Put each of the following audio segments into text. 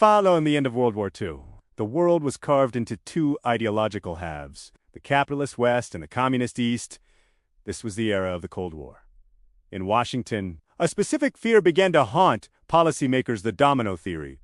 Following the end of World War II, the world was carved into two ideological halves, the capitalist West and the communist East. This was the era of the Cold War. In Washington, a specific fear began to haunt policymakers: the domino theory.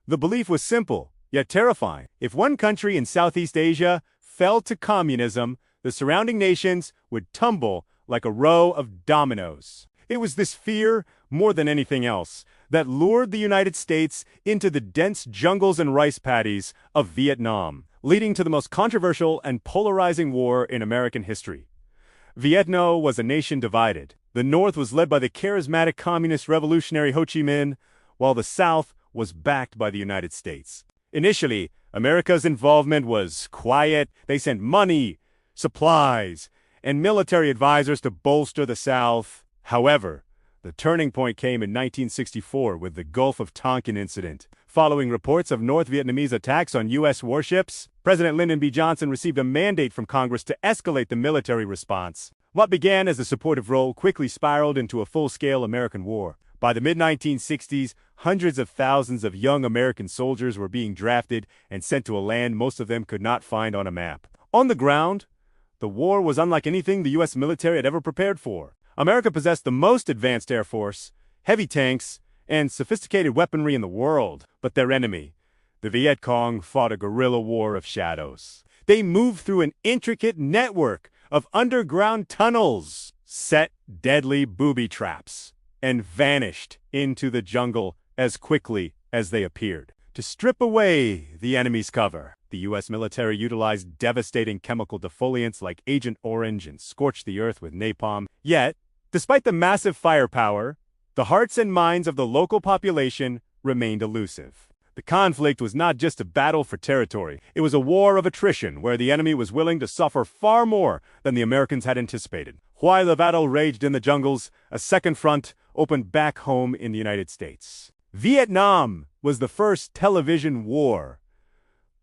The belief was simple, yet terrifying. If one country in Southeast Asia fell to communism, the surrounding nations would tumble like a row of dominoes. It was this fear, more than anything else, that lured the United States into the dense jungles and rice paddies of Vietnam, leading to the most controversial and polarizing war in American history. Vietnam was a nation divided. The North was led by the charismatic communist revolutionary Ho Chi Minh, while the South was backed by the United States. Initially, America's involvement was quiet. They sent money, supplies, and military advisors to bolster the South. However, the turning point came in 1964 with the Gulf of Tonkin incident. Following reports of North Vietnamese attacks on U.S. warships, President Lyndon B. Johnson received a mandate from Congress to escalate the military response. What began as a supportive role quickly spiraled into a full-scale American war. By the mid-1960s, hundreds of thousands of young American soldiers were being drafted and sent to a land most of them could not find on a map. On the ground, the war was unlike anything the U.S. military had ever prepared for. America possessed the most advanced air force, heavy tanks, and sophisticated weaponry in the world. But their enemy, the Viet Cong, fought a guerrilla war of shadows. They moved through an intricate network of underground tunnels, set deadly booby traps, and vanished into the jungle as quickly as they appeared. To strip away the enemy's cover, the U.S. military utilized devastating chemical defoliants like Agent Orange and scorched the earth with napalm. Yet, despite the massive firepower, the hearts and minds of the local population remained elusive. The conflict was not just a battle for territory. It was a war of attrition where the enemy was willing to suffer far more than the Americans had anticipated. While the battle raged in the jungles, a second front opened back home in the United States. Vietnam was the first television war.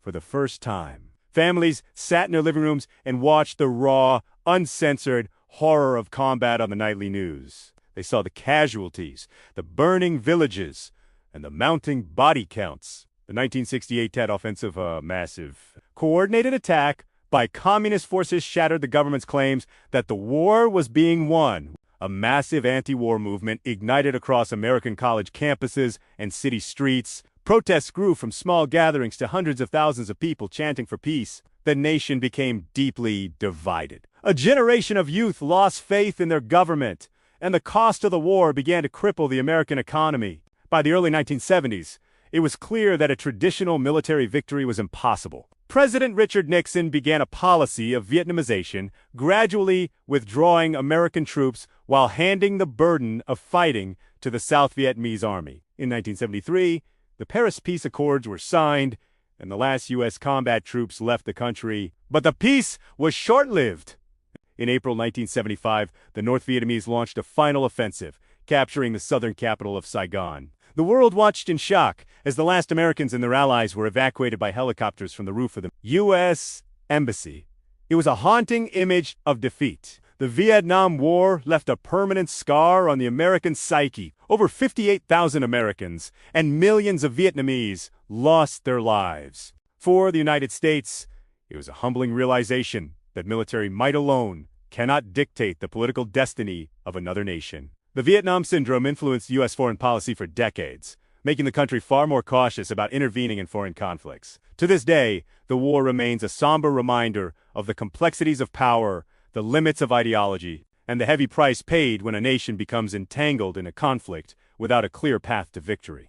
For the first time, families sat in their living rooms and watched the raw, uncensored horror of combat on the nightly news. They saw the casualties, the burning villages, and the mounting body counts. The 1968 Tet Offensive, a massive, coordinated attack by communist forces, shattered the government's claims that the war was being won. A massive anti-war movement ignited across American college campuses and city streets. Protests grew from small gatherings to hundreds of thousands of people chanting for peace. The nation became deeply divided. A generation of youth lost faith in their government, and the cost of the war began to cripple the American economy. By the early 1970s, it was clear that a traditional military victory was impossible. President Richard Nixon began a policy of Vietnamization, gradually withdrawing American troops while handing the burden of fighting to the South Vietnamese army. In 1973, the Paris Peace Accords were signed, and the last U.S. combat troops left the country. But the peace was short-lived. In April 1975, the North Vietnamese launched a final offensive, capturing the southern capital of Saigon. The world watched in shock as the last Americans and their allies were evacuated by helicopters from the roof of the U.S. Embassy. It was a haunting image of defeat. The Vietnam War left a permanent scar on the American psyche. Over 58,000 Americans and millions of Vietnamese lost their lives. For the United States, it was a humbling realization that military might alone cannot dictate the political destiny of another nation. The Vietnam Syndrome influenced U.S. foreign policy for decades, making the country far more cautious about intervening in foreign conflicts. To this day, the war remains a somber reminder of the complexities of power, the limits of ideology, and the heavy price paid when a nation becomes entangled in a conflict without a clear path to victory.